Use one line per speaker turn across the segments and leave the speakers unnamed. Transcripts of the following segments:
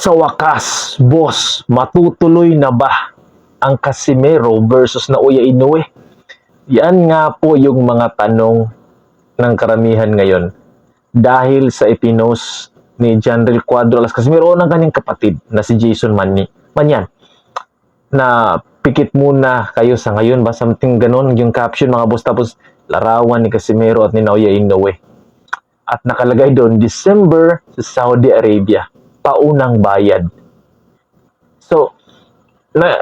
Sa wakas, boss, matutuloy na ba ang Casimero versus Naoya Inoue? Yan nga po yung mga tanong ng karamihan ngayon. Dahil sa ipinost ni Janril Cuadro Alas Casimero o ng kanyang kapatid na si Jason Manyan na pikit muna kayo sa ngayon ba? Something ganun yung caption mga boss. Tapos larawan ni Casimero at ni Naoya Inoue. At nakalagay doon, December sa Saudi Arabia. Paunang bayad. So,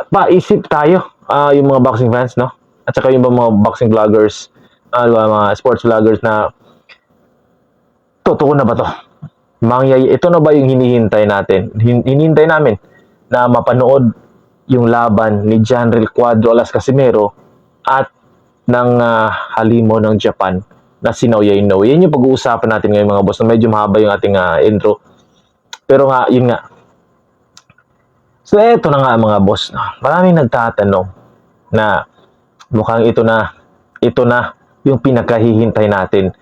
paisip tayo, yung mga boxing fans, no? At saka yung mga boxing vloggers, mga sports vloggers na totoo na ba to? Ito na ba yung hinihintay natin? Hinihintay namin na mapanood yung laban ni Janril Cuadro Alas Casimero at ng halimo ng Japan na si Naoya Inoue. Yan yung pag-uusapan natin ngayon mga boss. Medyo mahaba yung ating intro. Pero nga, yun nga. So, eto na nga mga boss. Maraming nagtatanong na mukhang ito na yung pinakahihintay natin.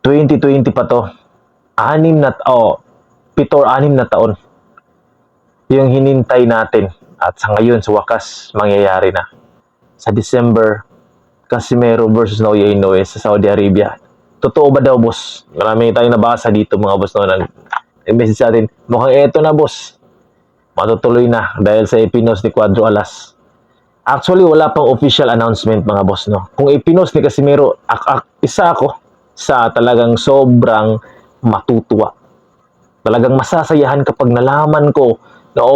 2020 pa to. 7 or 6 na taon yung hinintay natin. At sa ngayon, sa wakas, mangyayari na. Sa December, Casimero versus Naoya Inoue sa Saudi Arabia. Totoo ba daw, boss? Marami tayong nabasa dito mga boss message sa atin, mukhang eto na boss, matutuloy na dahil sa ipinost ni Cuadro Alas. Actually, wala pang official announcement mga boss, no? Kung ipinost ni Casimero, isa ako sa talagang sobrang matutuwa. Talagang masasayahan kapag nalaman ko na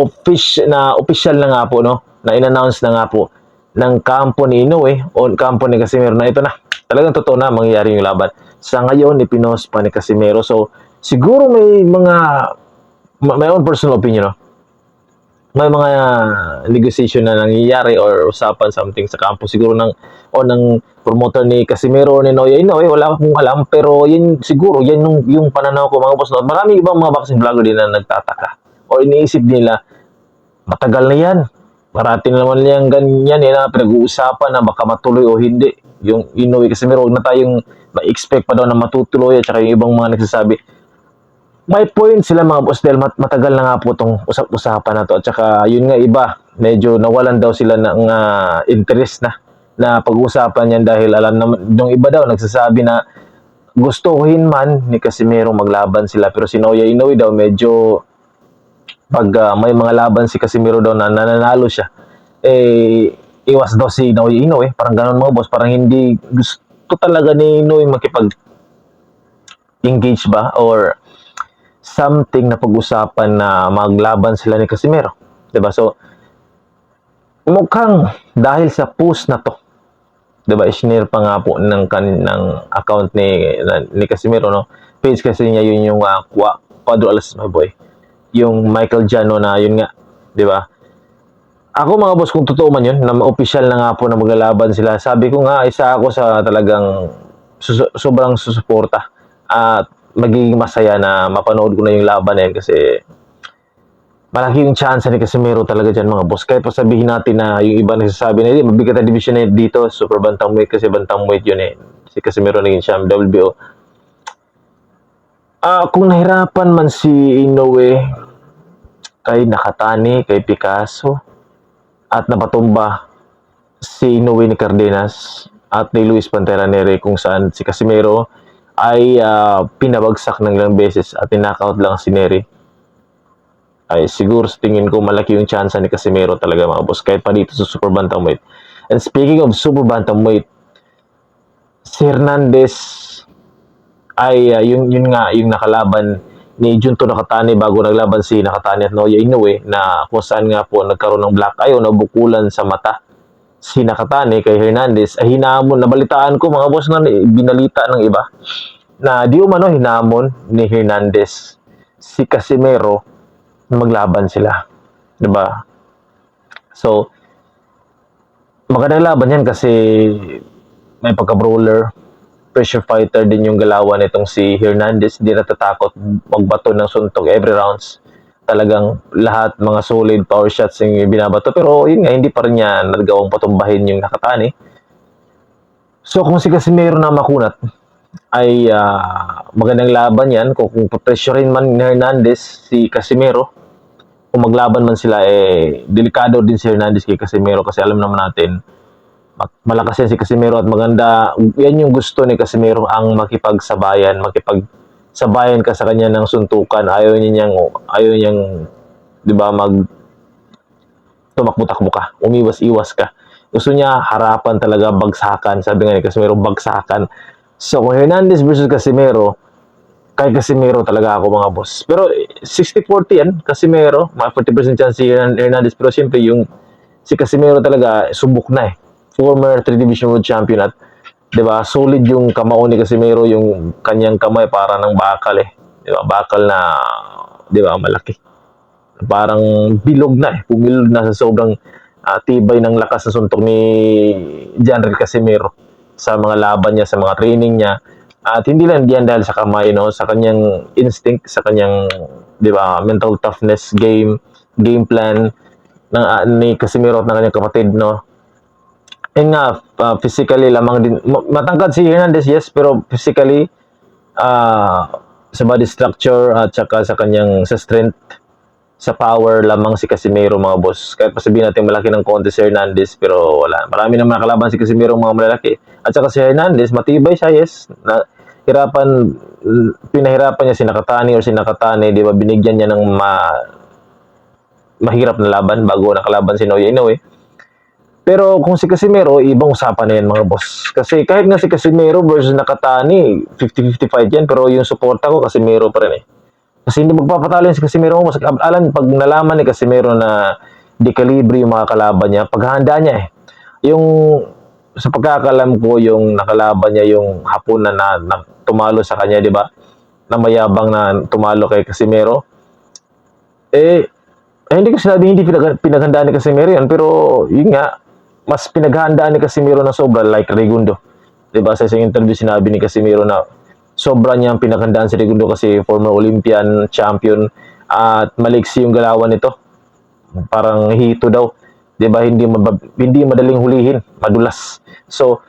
official na nga po, no? Na in-announce na nga po ng kampo ni Inoue o kampo ni Casimero na ito na. Talagang totoo na mangyayari yung laban. Sa ngayon, ipinost pa ni Casimero. So, siguro may own personal opinion, no? May mga negotiation na nangyayari or usapan something sa kampo siguro ng promoter ni Casimero o ni Naoya Inoue, wala akong alam, pero yan siguro yan yung pananaw ko mga boss. No? Marami ibang mga boxing vlogger din na nagtataka o iniisip nila matagal na yan. Parating naman yan ganyan na pinag-uusapan na baka matuloy o hindi. Yung Inoue Casimero, huwag na tayong ma-expect pa daw na matutuloy at saka yung ibang mga nagsasabi. May point sila mga boss dahil matagal na nga po itong usap-usapan na to. At saka yun nga iba, medyo nawalan daw sila ng interest na pag-usapan yan dahil alam naman, yung iba daw nagsasabi na gustuhin man ni Casimero maglaban sila. Pero si Naoya Inoue daw medyo pag may mga laban si Casimero daw na nananalo siya, iwas daw si Naoya Inoue. Parang ganun mga boss, parang hindi gusto talaga ni Inoue makipag-engage ba or something na pag-usapan na maglaban sila ni Casimero. Diba? So, mukhang dahil sa post na to, diba, ishinare pa nga po ng account ni Casimero, no? Page kasi niya yun yung Cuadro Alas, my boy. Yung Michael Jano na yun nga, diba? Ako mga boss, kung totoo man yun, na official na nga po na maglalaban sila, sabi ko nga, isa ako sa talagang sobrang susuporta at magiging masaya na mapanood ko na yung laban na yan kasi malaki yung chance ni Casimero talaga dyan mga boss. Kahit pa sabihin natin na yung iba nagsasabi na mabigat na division na dito, super bantamweight kasi bantamweight yun si Casimero naging champ WBO. Kung nahirapan man si Inoue kay Nakatani, kay Picasso at napatumba si Inoue ni Cardenas at ni Luis Pantera Nere kung saan si Casimero ay pinabagsak ng ilang beses at tinakaut lang si Neri, ay siguro sa tingin ko malaki yung chance ni Casimero talaga mga boss kahit pa dito sa super bantamweight. And speaking of super bantamweight, si Hernandez ay yun nga yung nakalaban ni Junto Nakatani bago naglaban si Nakatani at Naoya Inoue na kung saan nga po nagkaroon ng black eye o nabukulan sa mata si Nakatani kay Hernandez ay hinamon. Nabalitaan ko mga boss na binalita ng iba na di umano hinamon ni Hernandez si Casimero na maglaban sila, diba? So magandang laban yan kasi may pagka-brawler, pressure fighter din yung galawan nitong si Hernandez. Hindi natatakot magbato ng suntok every rounds. Talagang lahat mga solid power shots yung binabato. Pero yun nga, hindi pa rin niya nagawang patumbahin yung Nakatani. So kung si Casimero na makunat, ay magandang laban yan. Kung pressurein man ni Hernandez si Casimero, kung maglaban man sila, delikado din si Hernandez kay Casimero kasi alam naman natin, malakas yan si Casimero at maganda. Yan yung gusto ni Casimero, ang makipagsabayan ka sa kanya ng suntukan. Ayaw niyang, di ba, tumakbo-takbo ka, umiwas-iwas ka. Gusto niya harapan talaga, bagsakan. Sabi nga ni Casimero, bagsakan. So, kung Hernandez versus Casimero, kay Casimero talaga ako, mga boss. Pero 60-40 yan, Casimero. Mga 40% chance si Hernandez. Pero siyempre, si Casimero talaga, subok na Former 3 Division World Champion at, di ba, solid yung kamao ni Casimero, yung kanyang kamay para ng bakal Di ba, bakal na, di ba, malaki. Parang bilog na pumilog na sa sobrang tibay ng lakas na suntok ni Janril Casimero sa mga laban niya, sa mga training niya. At hindi lang diyan dahil sa kamay, sa kanyang instinct, sa kanyang, di ba, mental toughness, game plan ni Casimero at ng kanyang kapatid, And nga, physically lamang din, matangkad si Hernandez, yes, pero physically, sa body structure at saka sa kanyang sa strength, sa power lamang si Casimero, mga boss. Kahit pasabihin natin malaki ng konti si Hernandez, pero wala. Marami naman nakalaban si Casimero, mga malalaki. At saka si Hernandez, matibay siya, yes. Pinahirapan niya si Nakatani or si Nakatani, di ba, binigyan niya ng mahirap na laban bago nakalaban si Naoya Inoue. Pero kung si Casimero, ibang usapan na yan, mga boss. Kasi kahit nga si Casimero versus Nakatani, 50-50 fight yan, pero yung suporta ko, Casimero pa rin Kasi hindi magpapatalo yan si Casimero. Alam, pag nalaman ni Casimero na di kalibre yung mga kalaban niya, paghahanda niya Yung, sa pagkakalam ko, yung nakalaban niya, yung hapon na tumalo sa kanya, di ba? Na mayabang na tumalo kay Casimero. Hindi ko sinabi hindi pinaghandaan ni Casimero yan, pero yun nga, mas pinaghandaan ni Casimero na sobra, like Rigundo. Diba, sa isang interview sinabi ni Casimero na sobra niyang pinaghandaan si Rigundo kasi former Olympian champion at maliksi yung galawan nito. Parang hito daw. Diba, hindi madaling hulihin, madulas. So,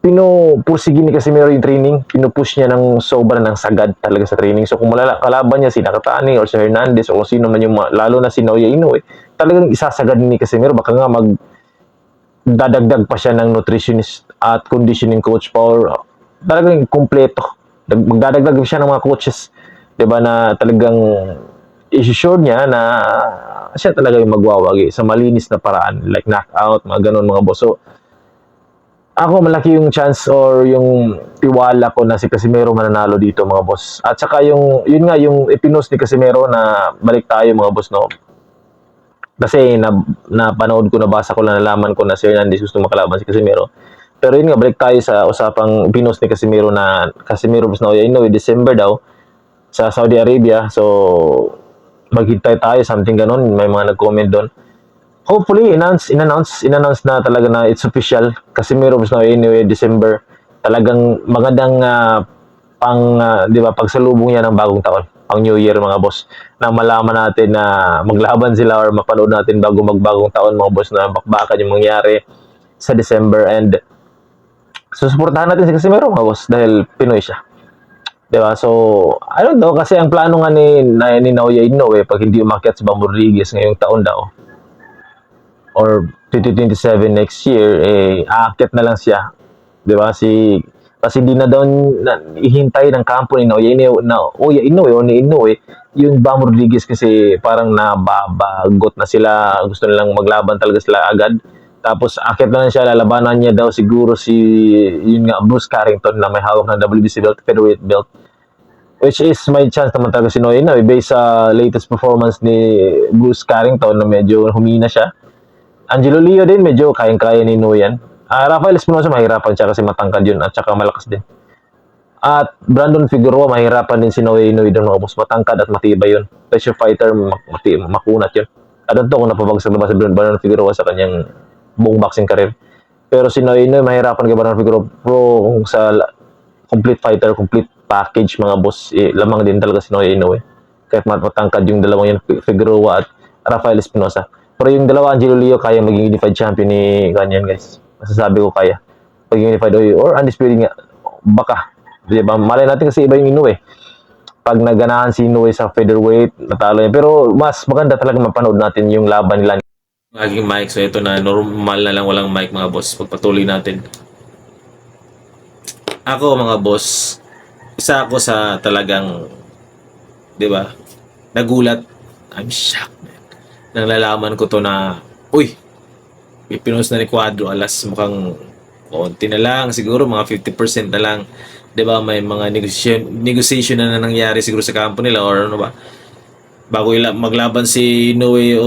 pinupusigin ni Casimero yung training, pinupush niya ng sobra ng sagad talaga sa training. So, kung kalaban niya si Nakatani or si Hernandez o sino man yung, lalo na si Naoya Inoue, talagang isasagad ni Casimero. Baka nga dadagdag pa siya ng nutritionist at conditioning coach power. Talagang kumpleto. Magdadagdag siya ng mga coaches, 'di ba, na talagang i-sure niya na siya talaga yung magwawagi sa malinis na paraan, like knockout, mga ganun, mga boss. So, ako malaki yung chance or yung tiwala ko na si Casimero mananalo dito, mga boss. At saka yun nga yung ipinost ni Casimero na balik tayo, mga boss, Kasi napanood ko, nabasa ko lang, nalaman ko na si Hernandez gusto makalaban si Casimero. Pero yun nga, balik tayo sa usapang pinost ni Casimero na Casimero versus Naoya Inoue, December daw sa Saudi Arabia. So, maghintay tayo, something ganun. May mga nag-comment doon. Hopefully, in-announce na talaga na it's official. Casimero versus Naoya Inoue, December. Talagang magandang di ba, pagsalubong niya ng bagong taon, ang New Year, mga boss, na malaman natin na maglaban sila or mapanood natin bago magbagong taon, mga boss, na bakbakan yung mangyari sa December. And susuportahan natin si Casimero, mga boss, dahil Pinoy siya, diba? So, I don't know, kasi ang plano nga ni Naoya Inoue, pag hindi umakyat sa Bam Rodriguez ngayong taon daw or 2027 next year, aakyat na lang siya, diba? Kasi hindi na daw ihintay ng kampo ni Naoya Inoue o ni Inoue yung Bam Rodriguez kasi parang nababagot na sila. Gusto nilang maglaban talaga sila agad. Tapos akit na lang siya, lalabanan niya daw siguro yun nga, Bruce Carrington na may hawak ng WBC belt, featherweight belt. Which is may chance naman talaga si Naoya Inoue based sa latest performance ni Bruce Carrington na medyo humina siya. Angelo Leo din, medyo kayang-kaya ni Inoue yan. Rafael Espinosa, mahirapan siya kasi matangkad yun at saka malakas din. At Brandon Figueroa, mahirapan din si Naoya Inoue doon, mga boss. Matangkad at matibay yun. Pressure fighter, makunat yun. I don't know kung napabagsak na ba si Brandon Figueroa sa kanyang buong boxing career. Pero si Naoya Inoue, mahirapan kay Brandon Figueroa. Pro sa complete fighter, complete package, mga boss, lamang din talaga si Naoya Inoue. Kahit matangkad yung dalawang yun, Figueroa at Rafael Espinosa. Pero yung dalawa, Angelo Leo, kaya maging unified champion ni ganyan, guys. Masasabi ko kaya. Pag unified or undisputed nga, baka. Diba? Malay natin kasi iba yung Inoue. pag naganahan si Inoue sa featherweight, natalo niya. Pero mas maganda talaga mapanood natin yung laban nila. Laging mic, so ito na, normal na lang walang mic mga boss. Pagpatuloy natin. Ako mga boss, isa ako sa talagang, di ba, nagulat. I'm shocked, man. Nang lalaman ko to na, uy, ipinost na ni Cuadro, alas mukhang konti na lang, siguro mga 50% na lang. 'Di ba, may mga negotiation na nangyari siguro sa kampo nila or ano ba. Bago maglaban si Inoue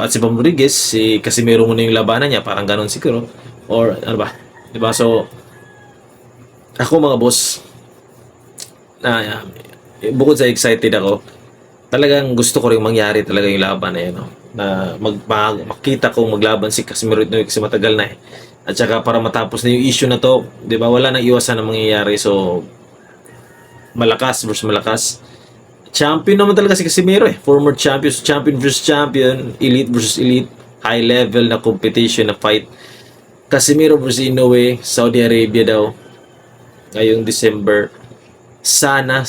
at si Bam Rodriguez, si Casimero muna yung labanan niya, parang ganun siguro. Or ano ba? 'Di ba? So ako mga boss, na bukod sa excited ako, talagang gusto ko ring mangyari talaga yung laban na yun, no? Na makita kong maglaban si Casimero Inoue kasi matagal na eh. At saka para matapos na yung issue na to, 'di ba? Wala nang iwasan na mangyayari. So malakas versus malakas. Champion naman talaga si Casimero eh. Former champion, champion versus champion, elite versus elite, high level na competition na fight. Casimero versus Inoue, Saudi Arabia daw. Ngayong December. Sana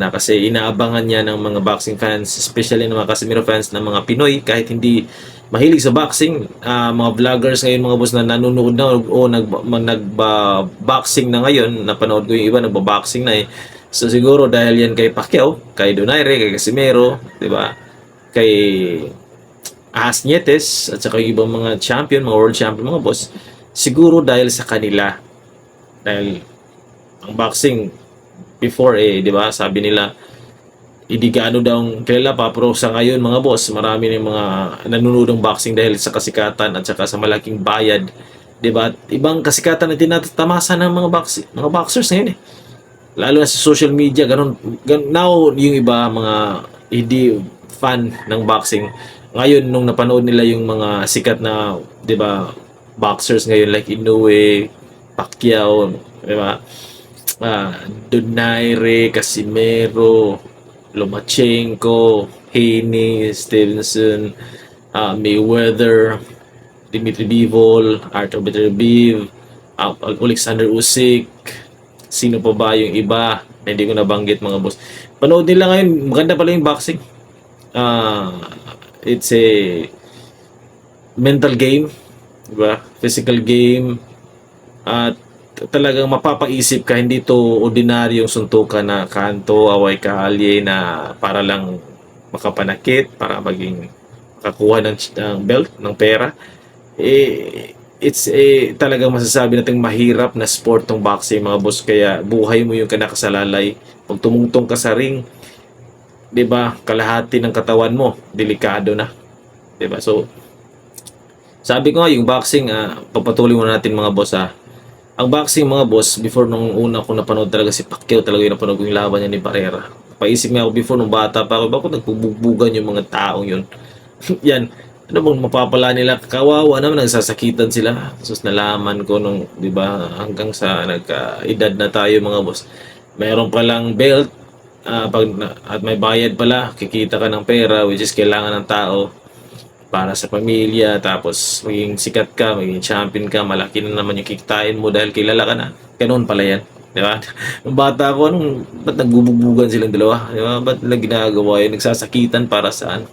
kasi inaabangan niya ng mga boxing fans, especially ng mga Casimero fans ng mga Pinoy, kahit hindi mahilig sa boxing, mga vloggers ngayon mga boss na nanonood na o nagba-boxing na ngayon, napanood ko yung iba nagba-boxing na eh. So siguro dahil yan kay Pacquiao, kay Donaire, kay Casimero, 'di ba? Kay Ahas Nietes at saka yung ibang mga champion, mga world champion mga boss, siguro dahil sa kanila. Dahil ang boxing before eh, 'di ba? Sabi nila hindi gaano daw kilala pa, pero sa ngayon mga boss, marami ng mga nanonood ng boxing dahil sa kasikatan at saka sa malaking bayad, 'di ba? Ibang kasikatan na tinatamasa ng mga boxers ngayon eh. Lalo na sa social media, ganun now yung iba mga hindi fan ng boxing. Ngayon nung napanood nila yung mga sikat na, 'di ba, boxers ngayon like Inoue, Pacquiao, 'di ba? Donaire, Casimero, Lomachenko, Haney, Stevenson, Mayweather, Dimitri Bivol, Artur Beterbiev, Alexander Usyk, sino pa ba yung iba na hindi ko nabanggit mga boss. Panood nila ngayon, maganda pala yung boxing. It's a mental game, diba? Physical game, at talagang mapapaisip ka, hindi to ordinaryong suntukan na kanto, away kalye na para lang makapanakit, para makakuha ng belt, ng pera. It's talagang masasabi natin mahirap na sport tong boxing mga boss, kaya buhay mo yung kinakasalalay. Pag tumungtong ka sa ring, 'di ba, kalahati ng katawan mo, delikado na. 'Di ba? So sabi ko nga yung boxing, papatuloy muna natin mga boss. Ang boxing mga boss, before nung una ko napanood talaga si Pacquiao, talaga yung napanood ko yung laban niya ni Barrera. Paisip nga ako before nung bata pa ako, bakit nagbubugan yung mga taong yun? Yan, ano bang mapapala nila? Kawawa naman, nagsasakitan sila. Sus, nalaman ko nung, di ba, hanggang sa nagka-edad na tayo mga boss. Mayroon palang belt, at may bayad pala, kikita ka ng pera, which is kailangan ng tao para sa pamilya, tapos maging sikat ka, maging champion ka, malaki na naman yung kikitain mo dahil kilala ka na. Ganun pala yan. Di ba? Nung bata ko, ba't nagbubugbugan silang dalawa? Di ba? Ba't nila ginagawa yun? Nagsasakitan para saan?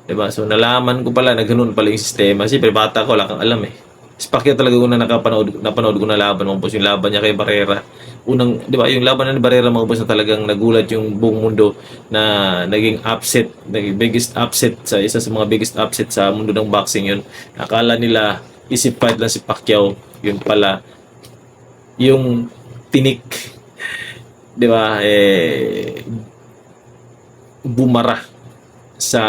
Di ba? So, nalaman ko pala na ganun pala yung sistema. Siyempre, bata ko, wala kang alam eh. Si Pacquiao talaga una napanood ko na laban mga boss, yung laban niya kay Barrera. Unang, di ba, yung laban na ni Barrera mga boss na talagang nagulat yung buong mundo na naging upset, naging biggest upset sa isa sa mga biggest upset sa mundo ng boxing yun. Akala nila isip fight lang si Pacquiao, yun pala yung tinik, di ba, bumara sa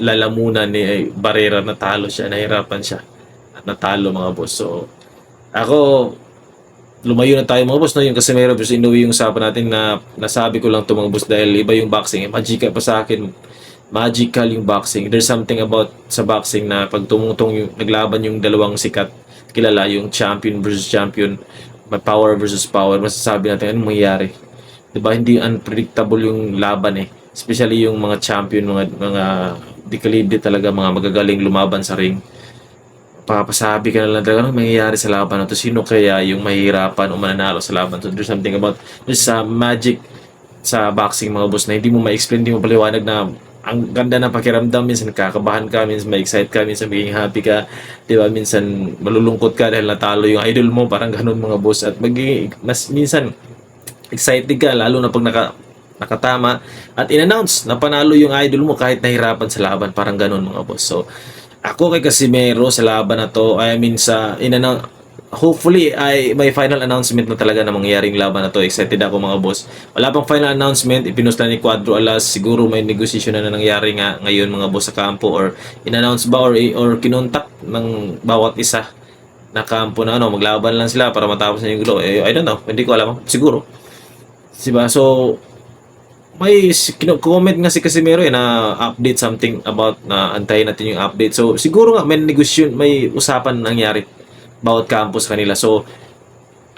lalamunan ni Barrera, natalo siya, nahirapan siya. Natalo mga boss. So ako, lumayo na tayo mga boss, no? Yung Casimero versus Inoue yung usapan natin, na nasabi ko lang to mga boss dahil iba yung boxing. Magical pa sa akin, magical yung boxing. There's something about sa boxing na pag tumutong yung naglaban yung dalawang sikat, kilala, yung champion versus champion, may power versus power, masasabi natin anong mangyayari. Diba, hindi unpredictable yung laban eh, especially yung mga champion, mga di talaga, mga magagaling lumaban sa ring. Papasabi ka na lang talaga, anong mangyayari sa laban na to? Sino kaya yung mahihirapan o mananalo sa laban to? There's something about, there's a magic
sa boxing mga boss na hindi mo ma-explain, hindi mo paliwanag na ang ganda ng pakiramdam. Minsan kakabahan ka, minsan ma-excite ka, minsan magiging happy ka, di ba? Minsan malulungkot ka dahil natalo yung idol mo, parang ganun mga boss. At magiging, mas minsan excited ka lalo na pag nakatama at in-announce na panalo yung idol mo kahit nahirapan sa laban, parang ganun mga boss. So ako kay Casimero sa laban na to, I mean sa hopefully ay may final announcement na talaga na mangyaring laban na to. Excited ako mga boss. Wala pang final announcement, ipinost na ni Cuadro Alas. Siguro may negosasyon na nangyari nga ngayon mga boss sa kampo, or in-announce ba or kinontak ng bawat isa na kampo na maglaban lang sila para matapos na yung gulo. I don't know, hindi ko alam. Siguro. Diba? So, may comment nga si Casimero na update something about na antayin natin yung update. So, siguro nga may negosyon, may usapan nangyari bawat campus kanila. So,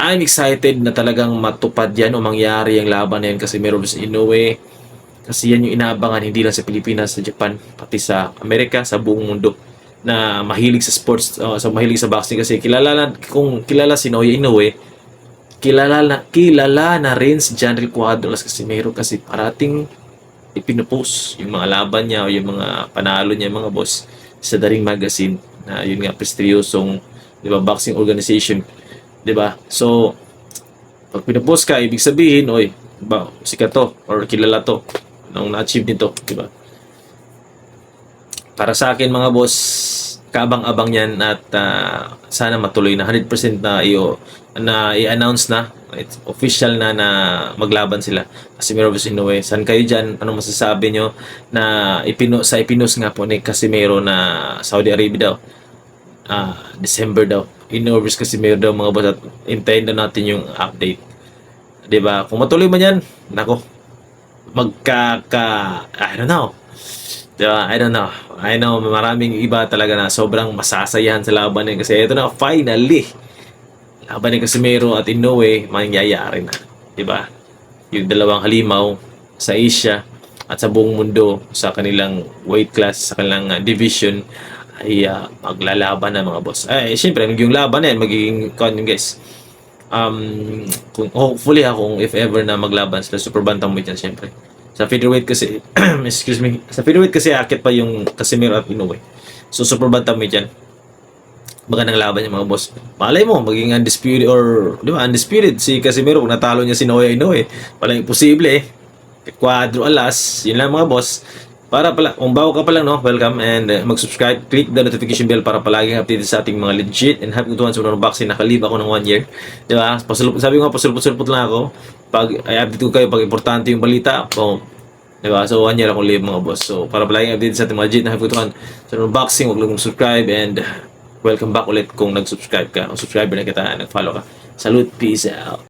I'm excited na talagang matupad yan o mangyari ang laban na yan, Casimero versus Inoue. Kasi yan yung inaabangan hindi lang sa Pilipinas, sa Japan, pati sa Amerika, sa buong mundo na mahilig sa sports, mahilig sa boxing. Kasi kung kilala si Naoya Inoue, kilala na rin si Janril Cuadro Alas Casimero kasi parating ipinupost yung mga laban niya o yung mga panalo niya mga boss sa The Ring Magazine na yun nga prestiyosong, di ba, boxing organization, di ba? So pag pinupost ka, ibig sabihin, oy, ba, sikat to or kilala to nung na-achieve nito, di ba? Para sa akin mga boss, kaabang-abang yan at sana matuloy na 100% na i-announce na, it's official na maglaban sila Casimero vs Inoue. Saan kayo dyan? Anong masasabi nyo na ipinos nga po ni Casimero na Saudi Arabia daw, December daw, Inoue vs Casimero daw mga boss, at hintayin daw natin yung update, diba? Kung matuloy man yan, nako, I don't know. Diba? I don't know. I know maraming iba talaga na sobrang masasayahan sa laban niya kasi ito na finally laban ni Casimero at Inoue mangyayari na. Diba? Yung dalawang halimaw sa Asia at sa buong mundo sa kanilang weight class, sa kanilang division ay maglalaban na mga boss. Ay, syempre, yung laban na yan, magiging guys. Kung hopefully kung if ever na maglaban sila super bantamweight yan, syempre. Sa featherweight kasi, excuse me, sa featherweight kasi akit pa yung Casimero at Inoue. So super bantamweight yan. Magandang laban yung mga boss. Malay mo, maging undisputed or, di ba, undisputed si Casimero kung natalo niya si Naoya Inoue. Walang imposible eh. Cuadro Alas, yun lang mga boss. Para pala, kung bago ka pa lang, no, welcome and mag-subscribe, click the notification bell para palaging updated sa ating mga legit and happy to sa unboxing. Nakaliba ako ng 1 year. Di ba? Sabi ko nga, pasulpot-sulpot lang ako. Pag i-update ko kayo, pag importante yung balita, diba? So, 1 year akong live mga boss. So, para palaging update sa ating mga legit na happy to sa unboxing, huwag lang subscribe and welcome back ulit kung nag-subscribe ka o subscriber na kita, nag-follow ka. Salute, peace out.